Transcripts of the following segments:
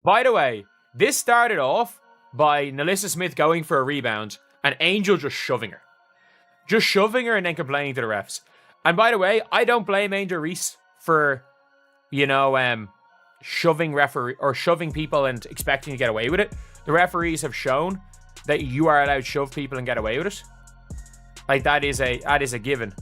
By the way, this started off by Nalyssa Smith going for a rebound and Angel just shoving her. Just shoving her and then complaining to the refs. And by the way, I don't blame Angel Reese for, shoving people and expecting to get away with it. The referees have shown that you are allowed to shove people and get away with it. Like, that is a given.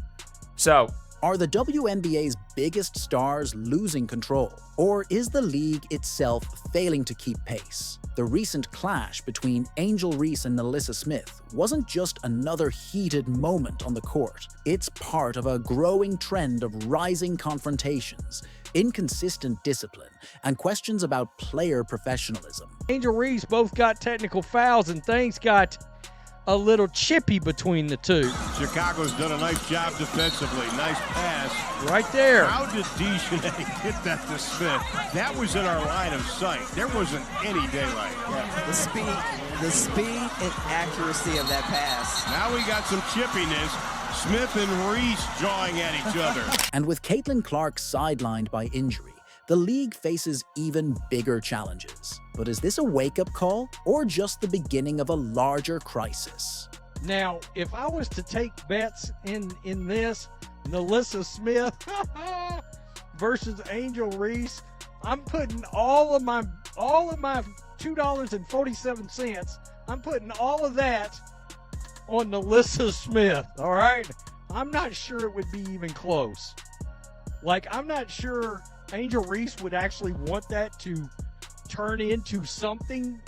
So, are the WNBA's biggest stars losing control? Or is the league itself failing to keep pace? The recent clash between Angel Reese and Nalyssa Smith wasn't just another heated moment on the court. It's part of a growing trend of rising confrontations, inconsistent discipline, and questions about player professionalism. Angel Reese both got technical fouls and things got a little chippy between the two. Chicago's done a nice job defensively. Nice pass. Right there. How did Dejournay hit that to Smith? That was in our line of sight. There wasn't any daylight. Yeah, the speed and accuracy of that pass. Now we got some chippiness. Smith and Reese jawing at each other. And with Caitlin Clark sidelined by injury, the league faces even bigger challenges. But is this a wake-up call or just the beginning of a larger crisis? Now, if I was to take bets in this, Nalyssa Smith versus Angel Reese, I'm putting all of my $2.47. I'm putting all of that on Nalyssa Smith, all right? I'm not sure it would be even close. Like, I'm not sure Angel Reese would actually want that to turn into something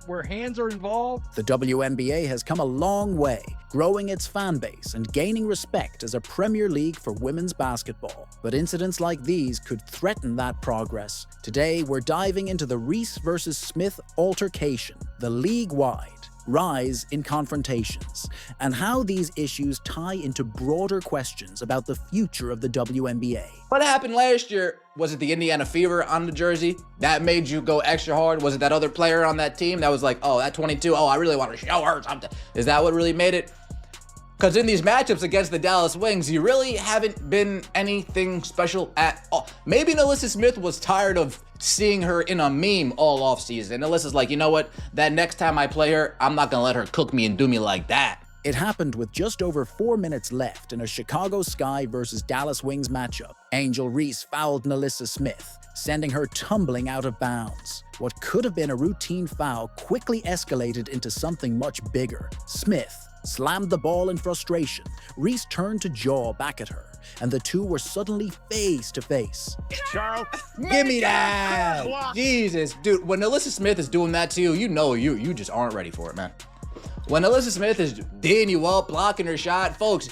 where hands are involved. The WNBA has come a long way, growing its fan base and gaining respect as a Premier League for women's basketball. But incidents like these could threaten that progress. Today, we're diving into the Reese versus Smith altercation, the league-wide rise in confrontations, and how these issues tie into broader questions about the future of the WNBA. What happened last year? Was it the Indiana Fever on the jersey? That made you go extra hard? Was it that other player on that team that was like, oh, that 22, oh, I really want to show her something? Is that what really made it? Because in these matchups against the Dallas Wings, you really haven't been anything special at all. Maybe Nalyssa Smith was tired of seeing her in a meme all offseason. Nalyssa's like, you know what? That next time I play her, I'm not going to let her cook me and do me like that. It happened with just over 4 minutes left in a Chicago Sky versus Dallas Wings matchup. Angel Reese fouled Nalyssa Smith, sending her tumbling out of bounds. What could have been a routine foul quickly escalated into something much bigger. Smith slammed the ball in frustration. Reese turned to jaw back at her, and the two were suddenly face to face. Charles, Give me that! Jesus, dude, when Nalyssa Smith is doing that to you, you know you just aren't ready for it, man. When Nalyssa Smith is D'ing you up, blocking her shot, folks,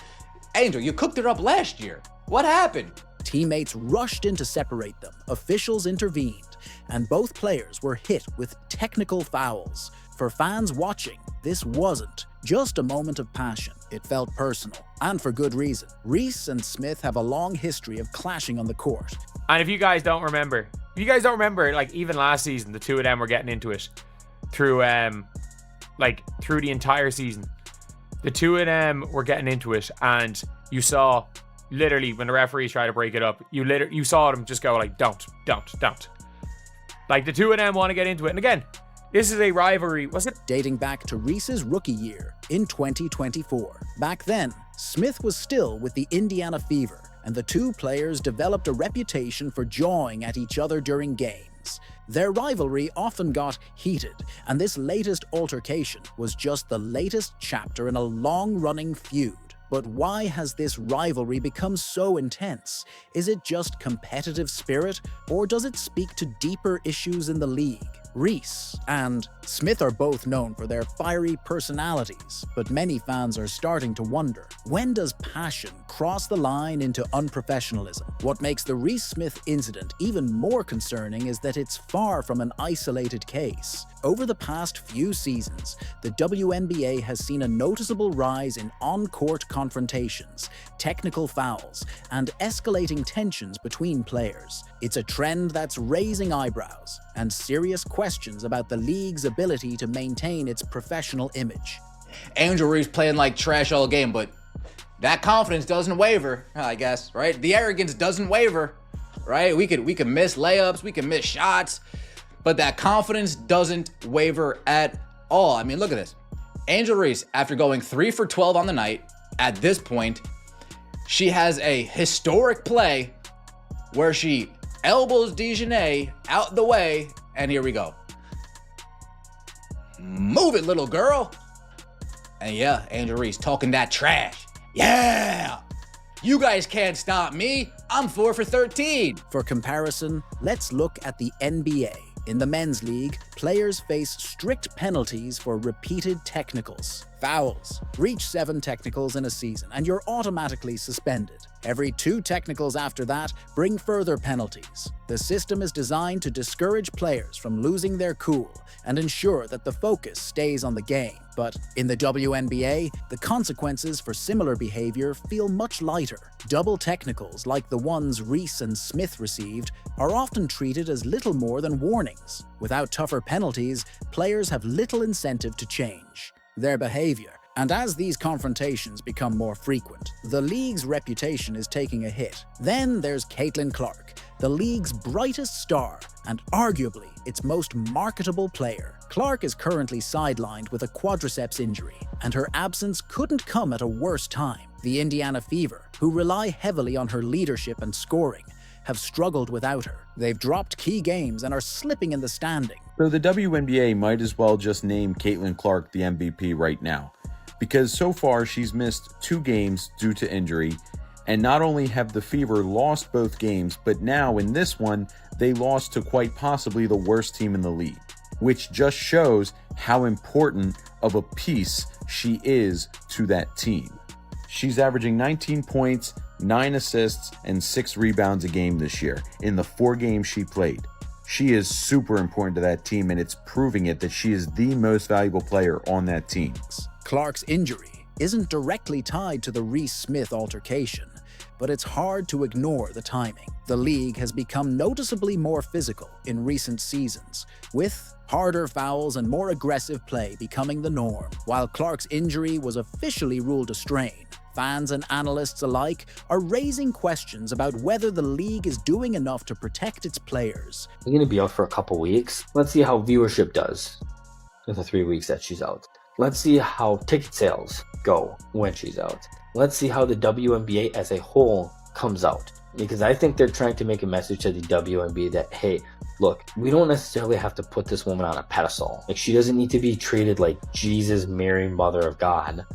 Angel, you cooked her up last year. What happened? Teammates rushed in to separate them. Officials intervened, and both players were hit with technical fouls. For fans watching, this wasn't just a moment of passion. It felt personal, and for good reason. Reese and Smith have a long history of clashing on the court. and if you guys don't remember, like even last season, the two of them were getting into it through the entire season. The two of them were getting into it, and you saw literally when the referees tried to break it up, you saw them just go like, don't. Like, the two of them want to get into it. And again, this is a rivalry, was it? Dating back to Reese's rookie year in 2024. Back then, Smith was still with the Indiana Fever, and the two players developed a reputation for jawing at each other during games. Their rivalry often got heated, and this latest altercation was just the latest chapter in a long-running feud. But why has this rivalry become so intense? Is it just competitive spirit, or does it speak to deeper issues in the league? Reese and Smith are both known for their fiery personalities, but many fans are starting to wonder, when does passion cross the line into unprofessionalism? What makes the Reese-Smith incident even more concerning is that it's far from an isolated case. Over the past few seasons, the WNBA has seen a noticeable rise in on-court confrontations, technical fouls, and escalating tensions between players. It's a trend that's raising eyebrows and serious questions about the league's ability to maintain its professional image. Angel Reese playing like trash all game, but that confidence doesn't waver, I guess, right? The arrogance doesn't waver, right? We could miss layups, we can miss shots. but that confidence doesn't waver at all. I mean, look at this. Angel Reese, after going 3 for 12 on the night, at this point, she has a historic play where she elbows Dejanay out the way, and here we go. Move it, little girl. And yeah, Angel Reese talking that trash. Yeah, you guys can't stop me. I'm 4 for 13. For comparison, let's look at the NBA. In the men's league, players face strict penalties for repeated technicals. Fouls. Reach 7 technicals in a season, and you're automatically suspended. Every 2 technicals after that bring further penalties. The system is designed to discourage players from losing their cool and ensure that the focus stays on the game. But in the WNBA, the consequences for similar behavior feel much lighter. Double technicals like the ones Reese and Smith received are often treated as little more than warnings. Without tougher penalties, players have little incentive to change their behavior. And as these confrontations become more frequent, the league's reputation is taking a hit. Then there's Caitlin Clark, the league's brightest star and arguably its most marketable player. Clark is currently sidelined with a quadriceps injury, and her absence couldn't come at a worse time. The Indiana Fever, who rely heavily on her leadership and scoring, have struggled without her. They've dropped key games and are slipping in the standing. So the WNBA might as well just name Caitlin Clark the MVP right now, because so far she's missed 2 games due to injury, and not only have the Fever lost both games, but now in this one, they lost to quite possibly the worst team in the league, which just shows how important of a piece she is to that team. She's averaging 19 points, 9 assists, and 6 rebounds a game this year in the 4 games she played. She is super important to that team, and it's proving it that she is the most valuable player on that team. Clark's injury isn't directly tied to the Reese-Smith altercation, but it's hard to ignore the timing. The league has become noticeably more physical in recent seasons, with harder fouls and more aggressive play becoming the norm. While Clark's injury was officially ruled a strain, fans and analysts alike are raising questions about whether the league is doing enough to protect its players. She's going to be out for a couple weeks. Let's see how viewership does in the 3 weeks that she's out. Let's see how ticket sales go when she's out. Let's see how the WNBA as a whole comes out. Because I think they're trying to make a message to the WNBA that, hey, look, we don't necessarily have to put this woman on a pedestal. Like, she doesn't need to be treated like Jesus, Mary, Mother of God,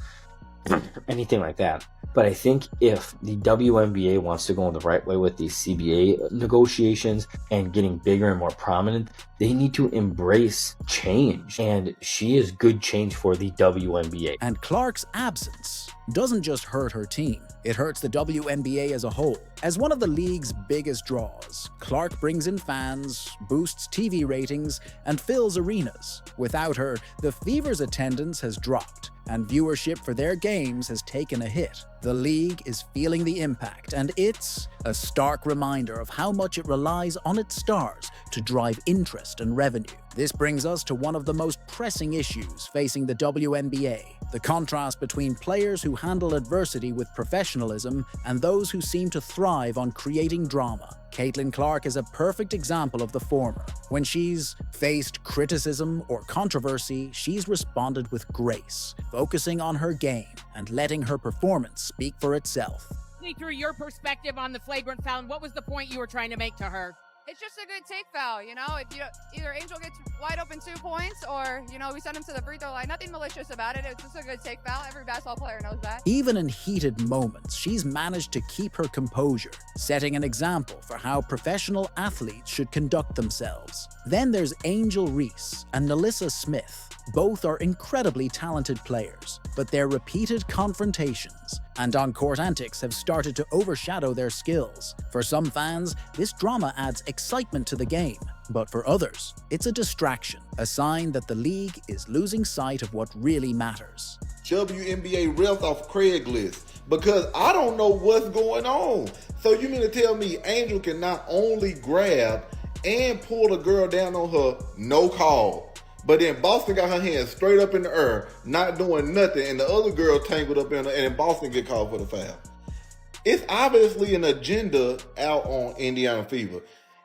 anything like that. But I think if the WNBA wants to go in the right way with these CBA negotiations and getting bigger and more prominent, they need to embrace change. And she is good change for the WNBA. And Clark's absence doesn't just hurt her team, it hurts the WNBA as a whole. As one of the league's biggest draws, Clark brings in fans, boosts TV ratings, and fills arenas. Without her, the Fever's attendance has dropped, and viewership for their games has taken a hit. The league is feeling the impact, and it's a stark reminder of how much it relies on its stars to drive interest and revenue. This brings us to one of the most pressing issues facing the WNBA, the contrast between players who handle adversity with professionalism and those who seem to thrive on creating drama. Caitlin Clark is a perfect example of the former. When she's faced criticism or controversy, she's responded with grace, focusing on her game and letting her performance speak for itself. Through your perspective on the flagrant foul, what was the point you were trying to make to her? It's just a good take foul, you know? If you either Angel gets wide open 2 points or, you know, we send him to the free throw line. Nothing malicious about it. It's just a good take foul. Every basketball player knows that. Even in heated moments, she's managed to keep her composure, setting an example for how professional athletes should conduct themselves. Then there's Angel Reese and Nalyssa Smith. Both are incredibly talented players, but their repeated confrontations and on-court antics have started to overshadow their skills. For some fans, this drama adds excitement to the game, but for others, it's a distraction, a sign that the league is losing sight of what really matters. WNBA refs off Craigslist because I don't know what's going on. So you mean to tell me Angel can not only grab and pull the girl down on her, no call, but then Boston got her hands straight up in the air, not doing nothing, and the other girl tangled up in her, and then Boston get called for the foul. It's obviously an agenda out on Indiana Fever.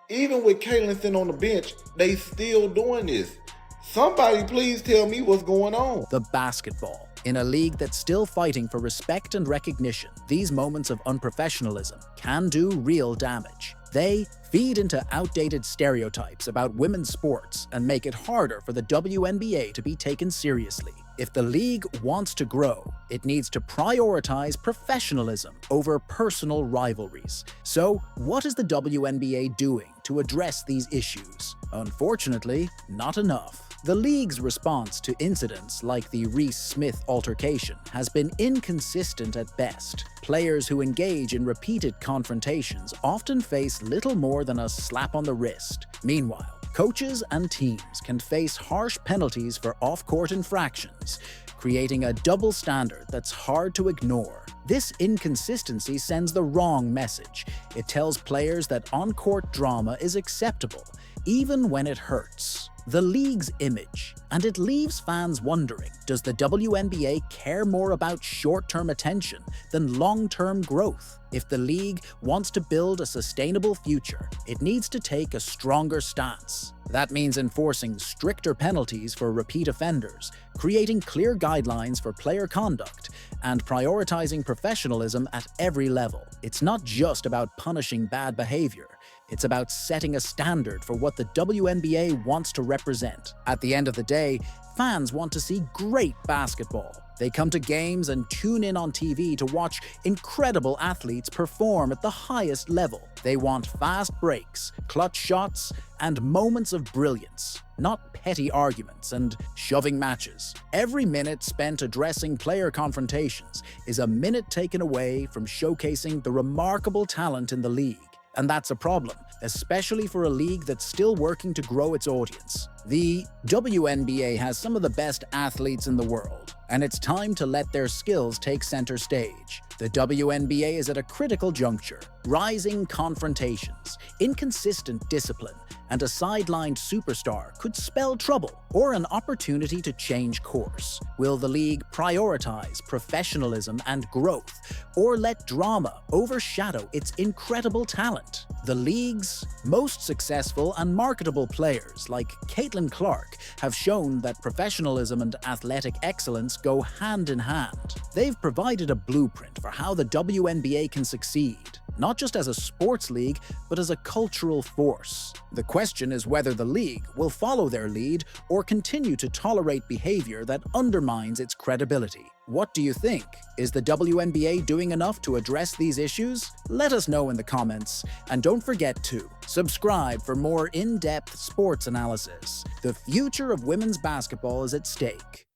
Even with Caitlyn sitting on the bench, they still doing this. Somebody please tell me what's going on. The basketball. In a league that's still fighting for respect and recognition, these moments of unprofessionalism can do real damage. They feed into outdated stereotypes about women's sports and make it harder for the WNBA to be taken seriously. If the league wants to grow, it needs to prioritize professionalism over personal rivalries. So, what is the WNBA doing to address these issues? Unfortunately, not enough. The league's response to incidents like the Reese-Smith altercation has been inconsistent at best. Players who engage in repeated confrontations often face little more than a slap on the wrist. Meanwhile, coaches and teams can face harsh penalties for off-court infractions, creating a double standard that's hard to ignore. This inconsistency sends the wrong message. It tells players that on-court drama is acceptable, even when it hurts. The league's image, and it leaves fans wondering, does the WNBA care more about short-term attention than long-term growth? If the league wants to build a sustainable future, it needs to take a stronger stance. That means enforcing stricter penalties for repeat offenders, creating clear guidelines for player conduct, and prioritizing professionalism at every level. It's not just about punishing bad behavior. It's about setting a standard for what the WNBA wants to represent. At the end of the day, fans want to see great basketball. They come to games and tune in on TV to watch incredible athletes perform at the highest level. They want fast breaks, clutch shots, and moments of brilliance, not petty arguments and shoving matches. Every minute spent addressing player confrontations is a minute taken away from showcasing the remarkable talent in the league. And that's a problem, especially for a league that's still working to grow its audience. The WNBA has some of the best athletes in the world, and it's time to let their skills take center stage. The WNBA is at a critical juncture. Rising confrontations, inconsistent discipline, and a sidelined superstar could spell trouble or an opportunity to change course. Will the league prioritize professionalism and growth, or let drama overshadow its incredible talent? The league's most successful and marketable players, like Caitlin Clark, have shown that professionalism and athletic excellence go hand in hand. They've provided a blueprint for how the WNBA can succeed, not just as a sports league, but as a cultural force. The question is whether the league will follow their lead or continue to tolerate behavior that undermines its credibility. What do you think? Is the WNBA doing enough to address these issues? Let us know in the comments, and don't forget to subscribe for more in-depth sports analysis. The future of women's basketball is at stake.